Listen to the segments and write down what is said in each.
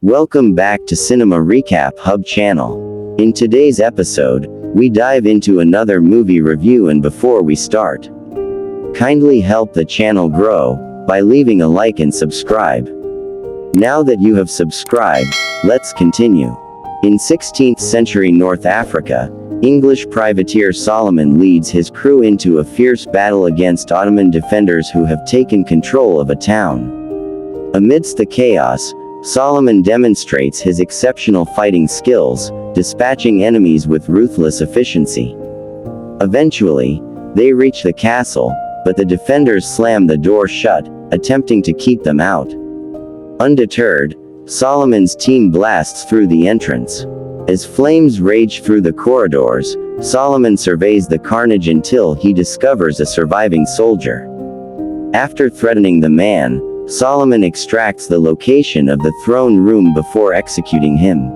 Welcome back to Cinema Recap Hub channel. In today's episode, we dive into another movie review, and before we start, kindly help the channel grow by leaving a like and subscribe. Now that you have subscribed, let's continue. In 16th century North Africa, English privateer Solomon leads his crew into a fierce battle against Ottoman defenders who have taken control of a town. Amidst the chaos, Solomon demonstrates his exceptional fighting skills, dispatching enemies with ruthless efficiency. Eventually, they reach the castle, but the defenders slam the door shut, attempting to keep them out. Undeterred, Solomon's team blasts through the entrance. As flames rage through the corridors, Solomon surveys the carnage until he discovers a surviving soldier. After threatening the man, Solomon extracts the location of the throne room before executing him.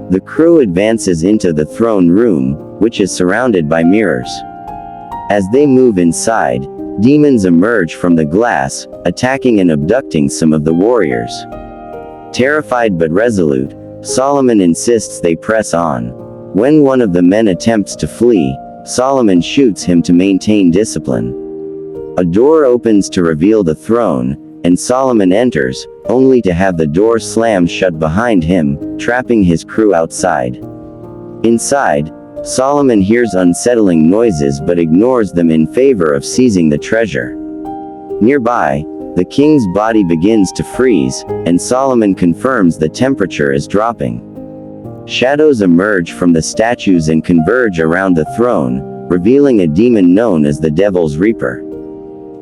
The crew advances into the throne room, which is surrounded by mirrors. As they move inside, demons emerge from the glass, attacking and abducting some of the warriors. Terrified but resolute, Solomon insists they press on. When one of the men attempts to flee, Solomon shoots him to maintain discipline. A door opens to reveal the throne, and Solomon enters, only to have the door slammed shut behind him, trapping his crew outside. Inside, Solomon hears unsettling noises but ignores them in favor of seizing the treasure. Nearby, the king's body begins to freeze, and Solomon confirms the temperature is dropping. Shadows emerge from the statues and converge around the throne, revealing a demon known as the Devil's Reaper.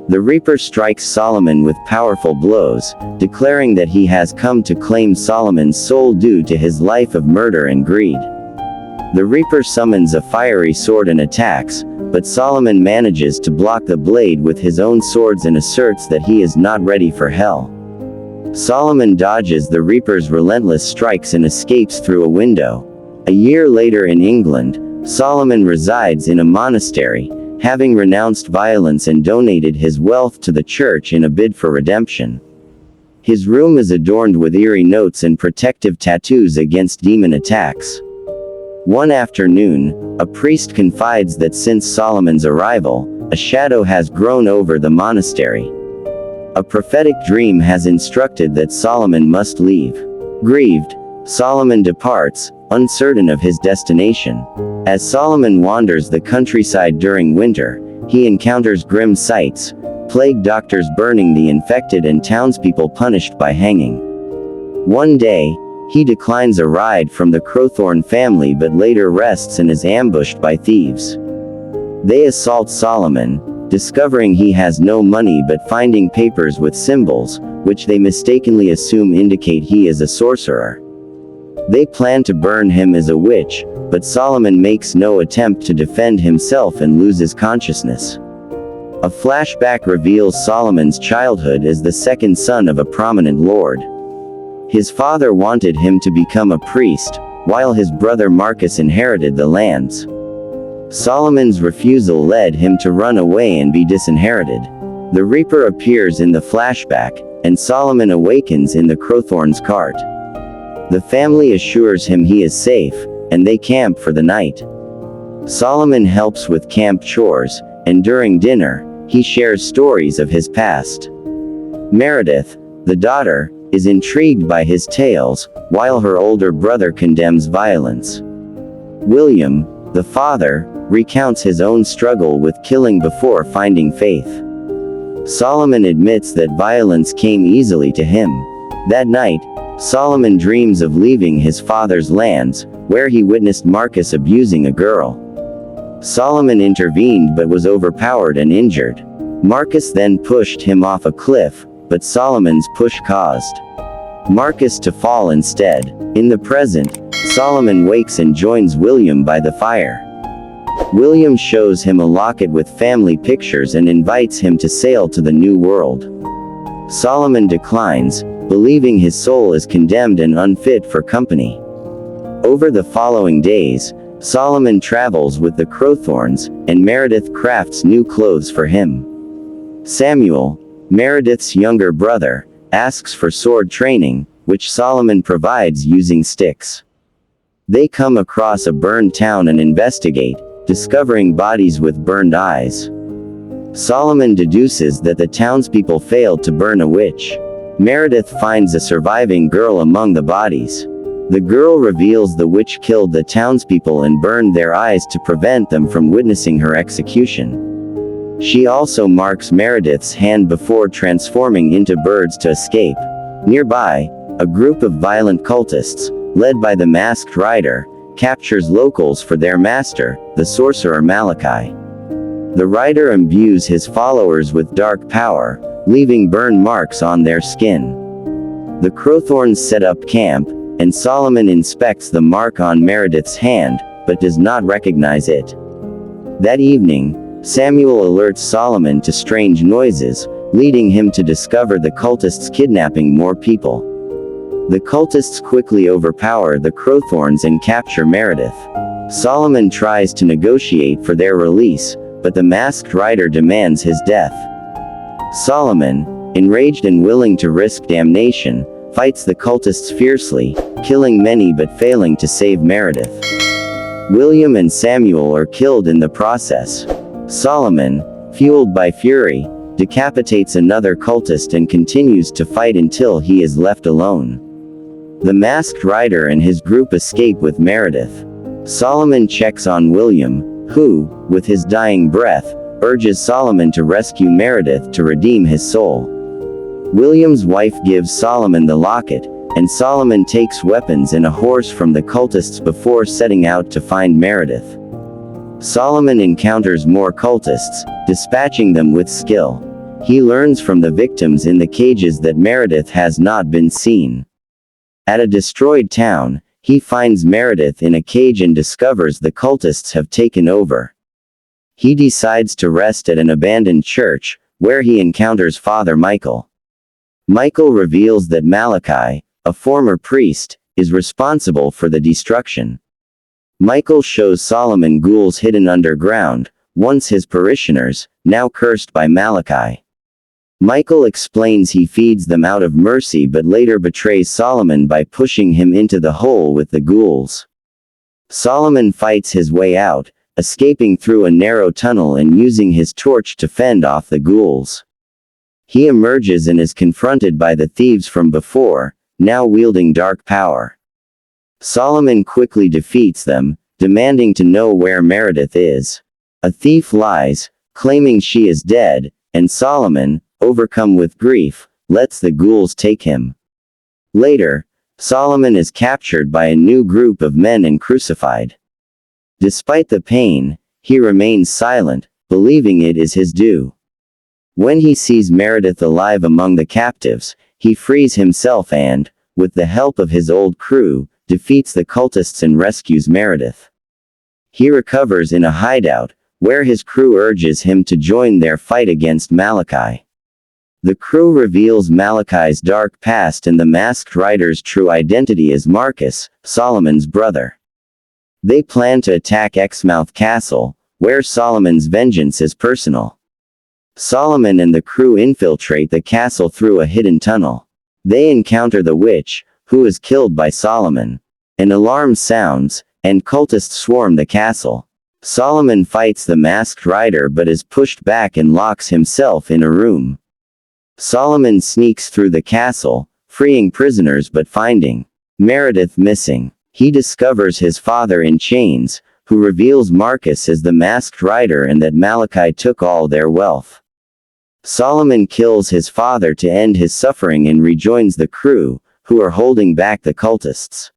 The Reaper strikes Solomon with powerful blows, declaring that he has come to claim Solomon's soul due to his life of murder and greed. The Reaper summons a fiery sword and attacks, but Solomon manages to block the blade with his own swords and asserts that he is not ready for hell. Solomon dodges the Reaper's relentless strikes and escapes through a window. A year later in England, Solomon resides in a monastery, having renounced violence and donated his wealth to the church in a bid for redemption. His room is adorned with eerie notes and protective tattoos against demon attacks. One afternoon, a priest confides that since Solomon's arrival, a shadow has grown over the monastery. A prophetic dream has instructed that Solomon must leave. Grieved, Solomon departs, uncertain of his destination. As Solomon wanders the countryside during winter, he encounters grim sights: plague doctors burning the infected and townspeople punished by hanging. One day, he declines a ride from the Crowthorne family but later rests and is ambushed by thieves. They assault Solomon, discovering he has no money but finding papers with symbols, which they mistakenly assume indicate he is a sorcerer. They plan to burn him as a witch, but Solomon makes no attempt to defend himself and loses consciousness. A flashback reveals Solomon's childhood as the second son of a prominent lord. His father wanted him to become a priest, while his brother Marcus inherited the lands. Solomon's refusal led him to run away and be disinherited. The Reaper appears in the flashback, and Solomon awakens in the Crowthorne's cart. The family assures him he is safe, and they camp for the night. Solomon helps with camp chores, and during dinner, he shares stories of his past. Meredith, the daughter, is intrigued by his tales, while her older brother condemns violence. William, the father, recounts his own struggle with killing before finding faith. Solomon admits that violence came easily to him. That night, Solomon dreams of leaving his father's lands, where he witnessed Marcus abusing a girl. Solomon intervened but was overpowered and injured. Marcus then pushed him off a cliff, but Solomon's push caused Marcus to fall instead. In the present, Solomon wakes and joins William by the fire. William shows him a locket with family pictures and invites him to sail to the New World. Solomon declines, believing his soul is condemned and unfit for company. Over the following days, Solomon travels with the Crowthornes, and Meredith crafts new clothes for him. Samuel, Meredith's younger brother, asks for sword training, which Solomon provides using sticks. They come across a burned town and investigate, discovering bodies with burned eyes. Solomon deduces that the townspeople failed to burn a witch. Meredith finds a surviving girl among the bodies. The girl reveals the witch killed the townspeople and burned their eyes to prevent them from witnessing her execution. She also marks Meredith's hand before transforming into birds to escape. Nearby, a group of violent cultists, led by the masked rider, captures locals for their master, the sorcerer Malachi. The rider imbues his followers with dark power, leaving burn marks on their skin. The Crowthorns set up camp, and Solomon inspects the mark on Meredith's hand, but does not recognize it. That evening, Samuel alerts Solomon to strange noises, leading him to discover the cultists kidnapping more people. The cultists quickly overpower the Crowthorns and capture Meredith. Solomon tries to negotiate for their release, but the masked rider demands his death. Solomon, enraged and willing to risk damnation, fights the cultists fiercely, killing many but failing to save Meredith. William and Samuel are killed in the process. Solomon, fueled by fury, decapitates another cultist and continues to fight until he is left alone. The masked rider and his group escape with Meredith. Solomon checks on William, who, with his dying breath, urges Solomon to rescue Meredith to redeem his soul. William's wife gives Solomon the locket, and Solomon takes weapons and a horse from the cultists before setting out to find Meredith. Solomon encounters more cultists, dispatching them with skill. He learns from the victims in the cages that Meredith has not been seen. At a destroyed town, he finds Meredith in a cage and discovers the cultists have taken over. He decides to rest at an abandoned church, where he encounters Father Michael. Michael reveals that Malachi, a former priest, is responsible for the destruction. Michael shows Solomon ghouls hidden underground, once his parishioners, now cursed by Malachi. Michael explains he feeds them out of mercy but later betrays Solomon by pushing him into the hole with the ghouls. Solomon fights his way out, escaping through a narrow tunnel and using his torch to fend off the ghouls. He emerges and is confronted by the thieves from before, now wielding dark power. Solomon quickly defeats them, demanding to know where Meredith is. A thief lies, claiming she is dead, and Solomon, overcome with grief, lets the ghouls take him. Later, Solomon is captured by a new group of men and crucified. Despite the pain, he remains silent, believing it is his due. When he sees Meredith alive among the captives, he frees himself and, with the help of his old crew, defeats the cultists and rescues Meredith. He recovers in a hideout, where his crew urges him to join their fight against Malachi. The crew reveals Malachi's dark past and the masked rider's true identity as Marcus, Solomon's brother. They plan to attack Exmouth Castle, where Solomon's vengeance is personal. Solomon and the crew infiltrate the castle through a hidden tunnel. They encounter the witch, who is killed by Solomon. An alarm sounds, and cultists swarm the castle. Solomon fights the masked rider but is pushed back and locks himself in a room. Solomon sneaks through the castle, freeing prisoners but finding Meredith missing. He discovers his father in chains, who reveals Marcus as the masked rider and that Malachi took all their wealth. Solomon kills his father to end his suffering and rejoins the crew, who are holding back the cultists.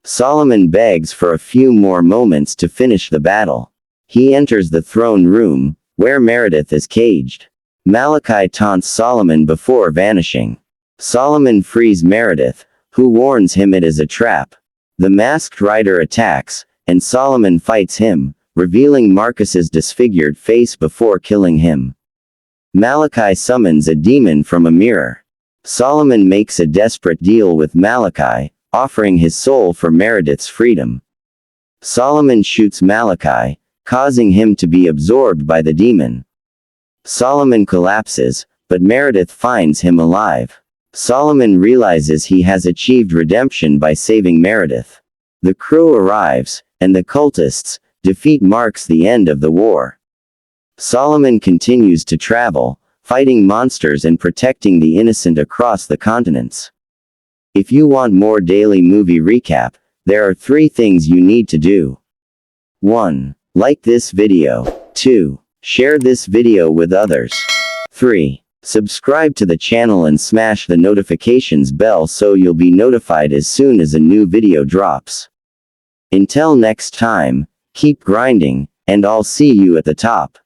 Solomon begs for a few more moments to finish the battle. He enters the throne room, where Meredith is caged. Malachi taunts Solomon before vanishing. Solomon frees Meredith, who warns him it is a trap. The masked rider attacks, and Solomon fights him, revealing Marcus's disfigured face before killing him. Malachi summons a demon from a mirror. Solomon makes a desperate deal with Malachi, offering his soul for Meredith's freedom. Solomon shoots Malachi, causing him to be absorbed by the demon. Solomon collapses, but Meredith finds him alive. Solomon realizes he has achieved redemption by saving Meredith. The crew arrives, and the cultists' defeat marks the end of the war. Solomon continues to travel, fighting monsters and protecting the innocent across the continents. If you want more daily movie recap, there are 3 things you need to do. 1. Like this video. 2. Share this video with others. 3. Subscribe to the channel and smash the notifications bell so you'll be notified as soon as a new video drops. Until next time, keep grinding, and I'll see you at the top.